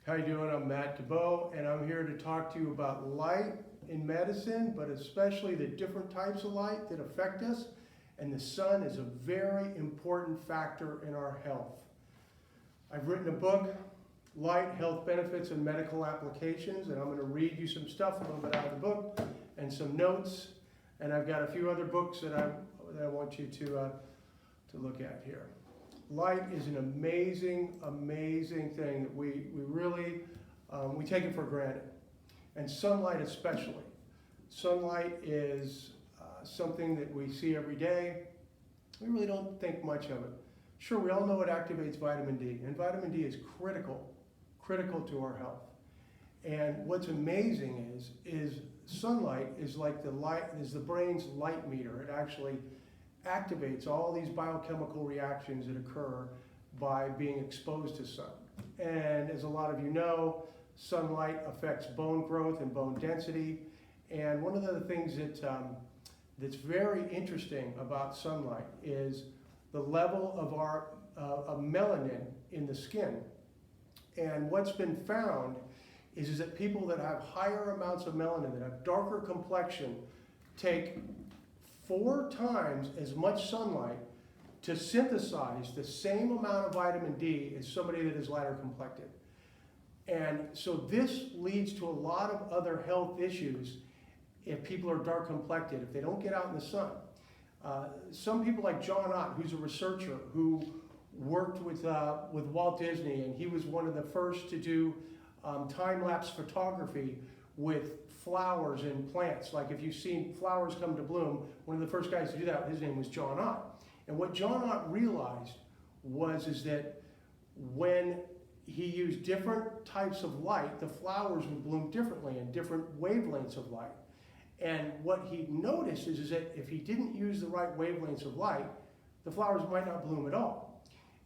How you doing? I'm Matt DeBow, and I'm here to talk to you about light in medicine, but especially the different types of light that affect us. And the sun is a very important factor in our health. I've written a book, Light, Health Benefits, and Medical Applications, and I'm going to read you some stuff, a little bit out of the book, and some notes. And I've got a few other books that I want you to look at here. Light is an amazing, amazing thing that we really, we take it for granted. And sunlight especially. Sunlight is something that we see every day. We really don't think much of it. Sure, we all know it activates vitamin D, and vitamin D is critical to our health. And what's amazing is sunlight is like the brain's light meter. It actually activates all these biochemical reactions that occur by being exposed to sun. And as a lot of you know, sunlight affects bone growth and bone density. And one of the things that's very interesting about sunlight is the level of our of melanin in the skin. And what's been found is that people that have higher amounts of melanin, that have darker complexion, take 4 times as much sunlight to synthesize the same amount of vitamin D as somebody that is lighter complected. And so this leads to a lot of other health issues if people are dark complected, if they don't get out in the sun. Some people like John Ott, who's a researcher who worked with Walt Disney, and he was one of the first to do time-lapse photography with flowers and plants. Like if you've seen flowers come to bloom, one of the first guys to do that, his name was John Ott. And what John Ott realized is that when he used different types of light, the flowers would bloom differently in different wavelengths of light. And what he noticed is that if he didn't use the right wavelengths of light, the flowers might not bloom at all.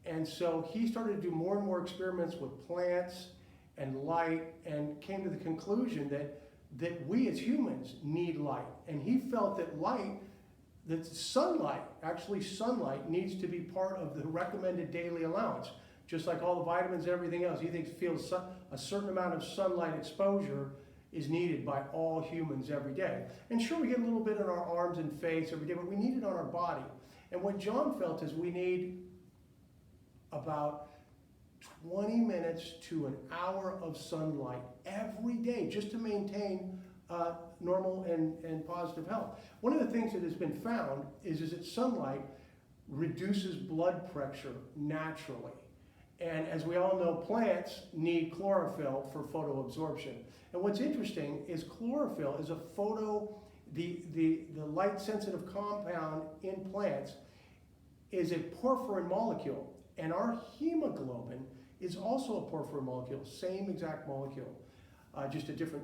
And so he started to do more and more experiments with plants and light, and came to the conclusion that we as humans need light. And he felt that sunlight needs to be part of the recommended daily allowance. Just like all the vitamins and everything else, he feels a certain amount of sunlight exposure is needed by all humans every day. And sure, we get a little bit in our arms and face every day, but we need it on our body. And what John felt is we need about 20 minutes to an hour of sunlight every day just to maintain normal and positive health. One of the things that has been found is that sunlight reduces blood pressure naturally. And as we all know, plants need chlorophyll for photoabsorption. And what's interesting is chlorophyll is the light sensitive compound in plants is a porphyrin molecule. And our hemoglobin is also a porphyrin molecule, same exact molecule, just a different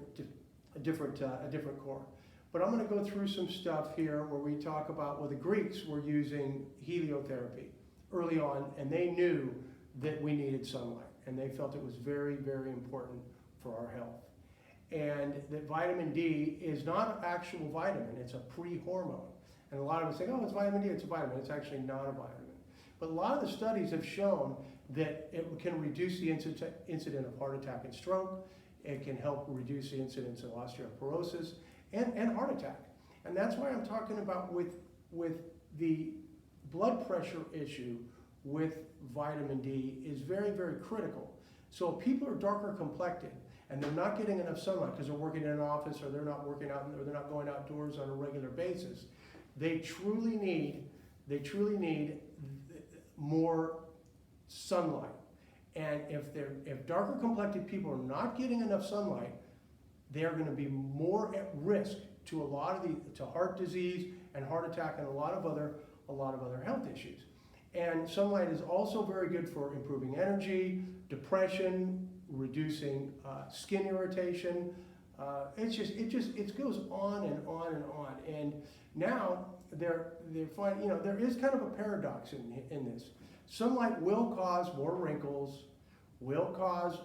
core. But I'm going to go through some stuff here where we talk about the Greeks were using heliotherapy early on, and they knew that we needed sunlight, and they felt it was very, very important for our health. And that vitamin D is not an actual vitamin, it's a pre-hormone. And a lot of us think, oh, it's vitamin D, it's a vitamin. It's actually not a vitamin. But a lot of the studies have shown that it can reduce the incidence of heart attack and stroke. It can help reduce the incidence of osteoporosis and heart attack. And that's why I'm talking about with the blood pressure issue with vitamin D is very, very critical. So if people are darker complected and they're not getting enough sunlight because they're working in an office or they're not working out or they're not going outdoors on a regular basis, they truly need more sunlight. And if darker complected people are not getting enough sunlight, they are going to be more at risk to to heart disease and heart attack and a lot of other health issues. And sunlight is also very good for improving energy, depression, reducing skin irritation. It goes on and on and on. And now there is kind of a paradox in this. Sunlight will cause more wrinkles, will cause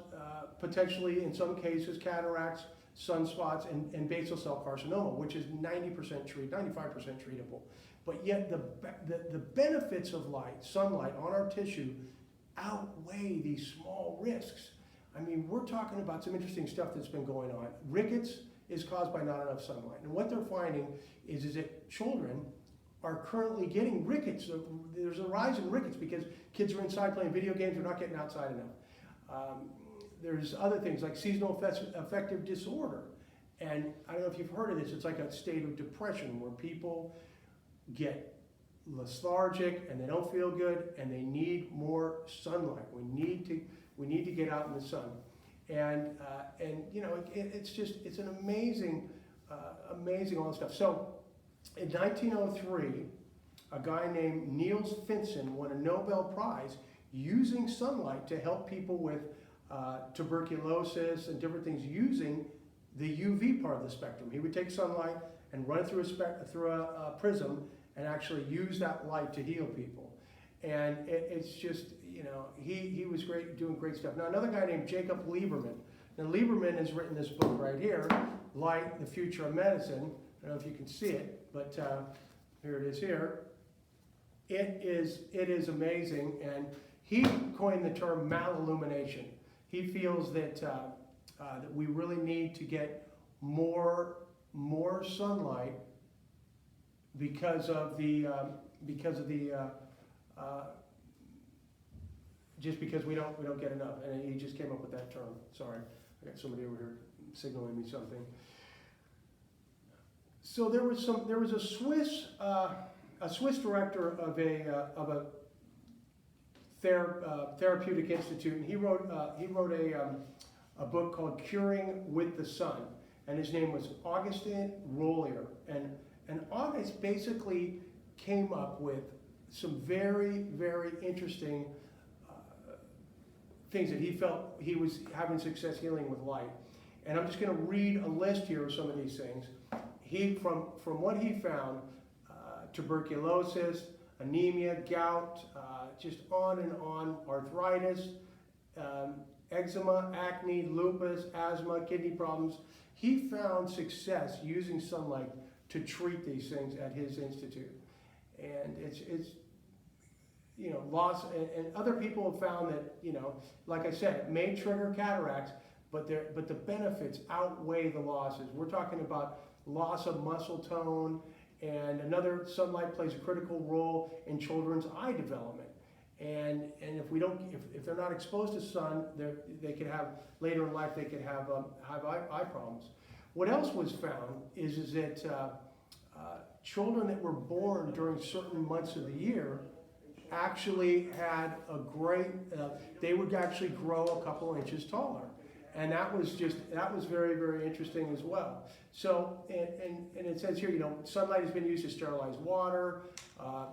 potentially in some cases cataracts, sunspots, and basal cell carcinoma, which is 95% treatable. But yet the benefits of sunlight on our tissue outweigh these small risks. I mean, we're talking about some interesting stuff that's been going on. Rickets is caused by not enough sunlight. And what they're finding is that children are currently getting rickets. There's a rise in rickets because kids are inside playing video games, they're not getting outside enough. There's other things like seasonal affective disorder. And I don't know if you've heard of this, it's like a state of depression where people get lethargic and they don't feel good and they need more sunlight. We need to get out in the sun. And you know, it's an amazing all this stuff. So in 1903, a guy named Niels Finsen won a Nobel Prize using sunlight to help people with tuberculosis and different things using the UV part of the spectrum. He would take sunlight and run it through a prism and actually use that light to heal people. And it's just, you know, he was great, doing great stuff. Now another guy named Jacob Lieberman. Now Lieberman has written this book right here, Light, the Future of Medicine. I don't know if you can see it, but here it is here. It is amazing, and he coined the term malillumination. He feels that that we really need to get more sunlight because of the just because we don't get enough, and he just came up with that term. Sorry, I got somebody over here signaling me something. So there was a Swiss director of a therapeutic institute, and he wrote a book called Curing with the Sun, and his name was Augustin Rollier, and August basically came up with some very, very interesting things that he felt he was having success healing with light. And I'm just going to read a list here of some of these things. He, from what he found, tuberculosis, anemia, gout, just on and on, arthritis, eczema, acne, lupus, asthma, kidney problems. He found success using sunlight to treat these things at his institute. And it's you know, loss, and other people have found that, you know, like I said, it may trigger cataracts, but the benefits outweigh the losses. We're talking about loss of muscle tone, and another, sunlight plays a critical role in children's eye development. And if they're not exposed to sun, they could have, later in life, they could have eye problems. What else was found is that children that were born during certain months of the year actually had a great, they would actually grow a couple inches taller. And that was very, very interesting as well. So, and it says here, you know, sunlight has been used to sterilize water.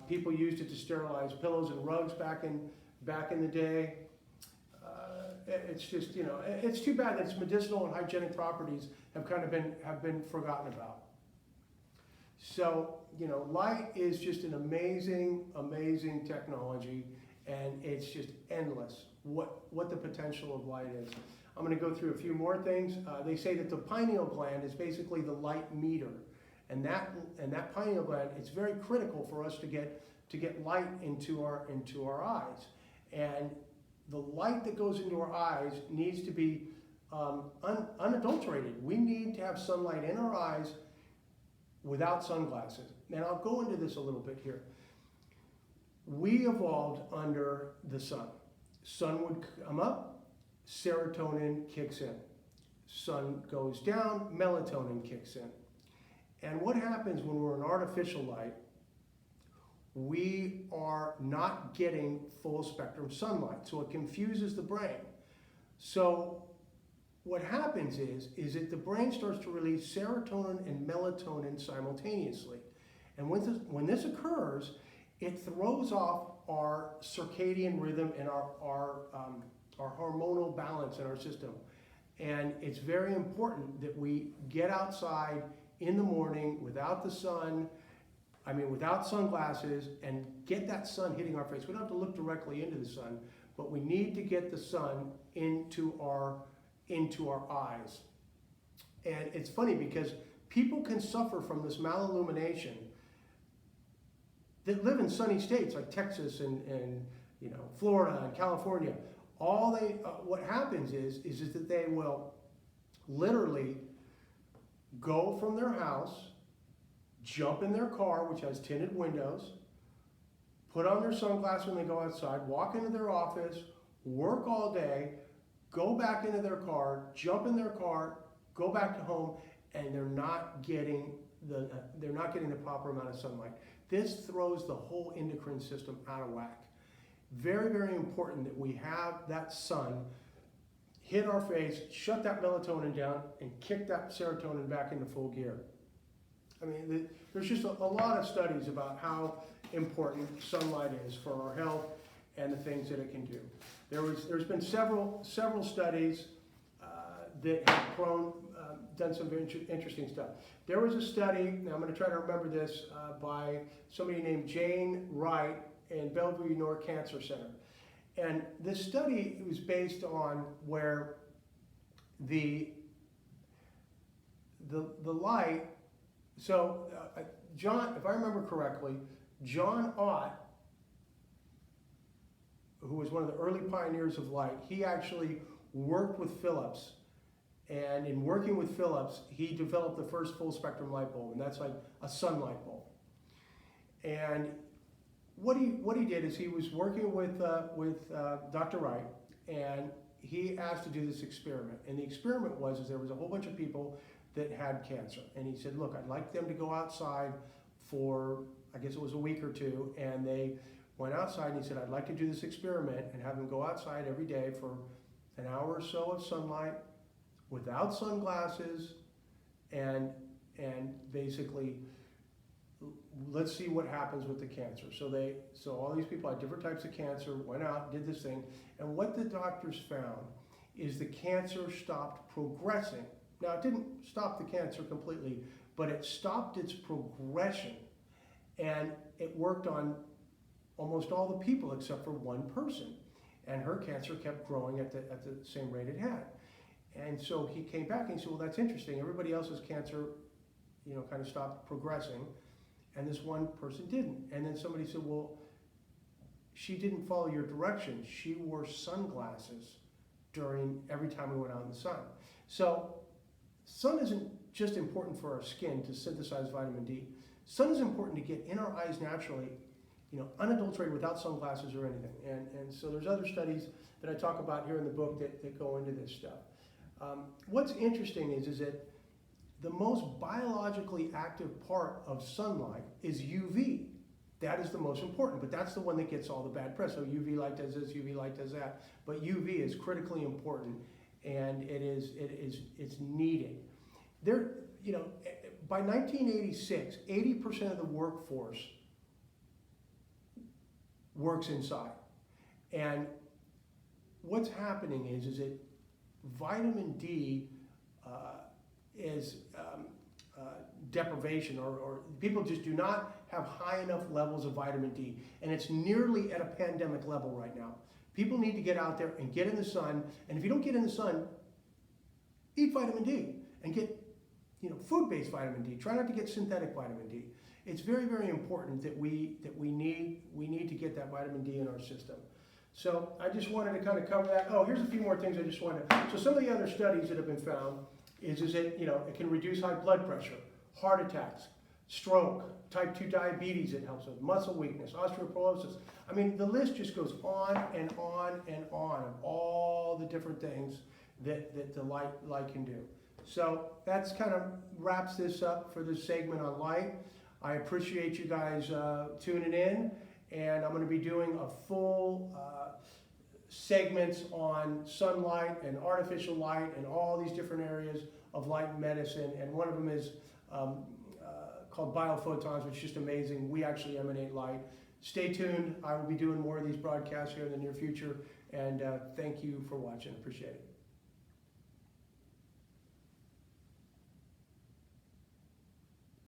People used it to sterilize pillows and rugs back in the day. It's just, you know, it's too bad that its medicinal and hygienic properties have kind of been forgotten about. So, you know, light is just an amazing, amazing technology, and it's just endless what the potential of light is. I'm going to go through a few more things. They say that the pineal gland is basically the light meter, and that pineal gland, it's very critical for us to get light into our eyes, and the light that goes into our eyes needs to be unadulterated. We need to have sunlight in our eyes without sunglasses. And I'll go into this a little bit here. We evolved under the sun. Sun would come up, serotonin kicks in. Sun goes down, melatonin kicks in. And what happens when we're in artificial light, we are not getting full spectrum sunlight, so it confuses the brain. So what happens is that the brain starts to release serotonin and melatonin simultaneously. And when this occurs, it throws off our circadian rhythm and our hormonal balance in our system. And it's very important that we get outside in the morning without the sun, without sunglasses, and get that sun hitting our face. We don't have to look directly into the sun, but we need to get the sun into our eyes. And it's funny because people can suffer from this malillumination that live in sunny states like Texas and Florida and California. what happens is that they will literally go from their house, jump in their car, which has tinted windows, put on their sunglasses when they go outside, walk into their office, work all day, go back into their car, jump in their car, go back to home, and they're not getting the proper amount of sunlight. This throws the whole endocrine system out of whack. Very, very important that we have that sun hit our face, shut that melatonin down, and kick that serotonin back into full gear. I mean, there's just a lot of studies about how important sunlight is for our health and the things that it can do. There's been several studies that have done some very interesting stuff. There was a study, now I'm going to try to remember this, by somebody named Jane Wright in Bellevue North Cancer Center. And this study was based on where the light, so John, if I remember correctly, John Ott, who was one of the early pioneers of light, he actually worked with Philips. And in working with Philips, he developed the first full spectrum light bulb, and that's like a sunlight bulb. And what he did is he was working with Dr. Wright, and he asked to do this experiment. And the experiment was there was a whole bunch of people that had cancer. And he said, look, I'd like them to go outside for, I guess it was a week or two, and they went outside, and he said, I'd like to do this experiment and have them go outside every day for an hour or so of sunlight without sunglasses, and basically let's see what happens with the cancer. So all these people had different types of cancer, went out, did this thing, and what the doctors found is the cancer stopped progressing. Now, it didn't stop the cancer completely, but it stopped its progression, and it worked on almost all the people except for one person, and her cancer kept growing at the same rate it had. And so he came back and he said, well, that's interesting. Everybody else's cancer, kind of stopped progressing, and this one person didn't. And then somebody said, well, she didn't follow your direction. She wore sunglasses every time we went out in the sun. So sun isn't just important for our skin to synthesize vitamin D. Sun is important to get in our eyes naturally, unadulterated without sunglasses or anything. And so there's other studies that I talk about here in the book that go into this stuff. What's interesting is that the most biologically active part of sunlight is UV. That is the most important, but that's the one that gets all the bad press. So UV light does this, UV light does that, but UV is critically important, and it's needed. By 1986, 80% of the workforce works inside, and what's happening is that vitamin D is deprivation, or people just do not have high enough levels of vitamin D, and it's nearly at a pandemic level right now. People need to get out there and get in the sun, and if you don't get in the sun, eat vitamin D and get food-based vitamin D. Try not to get synthetic vitamin D. It's very, very important that we need to get that vitamin D in our system. So I just wanted to kind of cover that. Oh, here's a few more things I just wanted to. So some of the other studies that have been found is that it can reduce high blood pressure, heart attacks, stroke, type 2 diabetes it helps with, muscle weakness, osteoporosis. I mean, the list just goes on and on and on of all the different things that the light can do. So that's kind of wraps this up for this segment on light. I appreciate you guys tuning in, and I'm going to be doing a full segments on sunlight and artificial light and all these different areas of light and medicine, and one of them is called biophotons, which is just amazing. We actually emanate light. Stay tuned. I will be doing more of these broadcasts here in the near future, and thank you for watching. Appreciate it.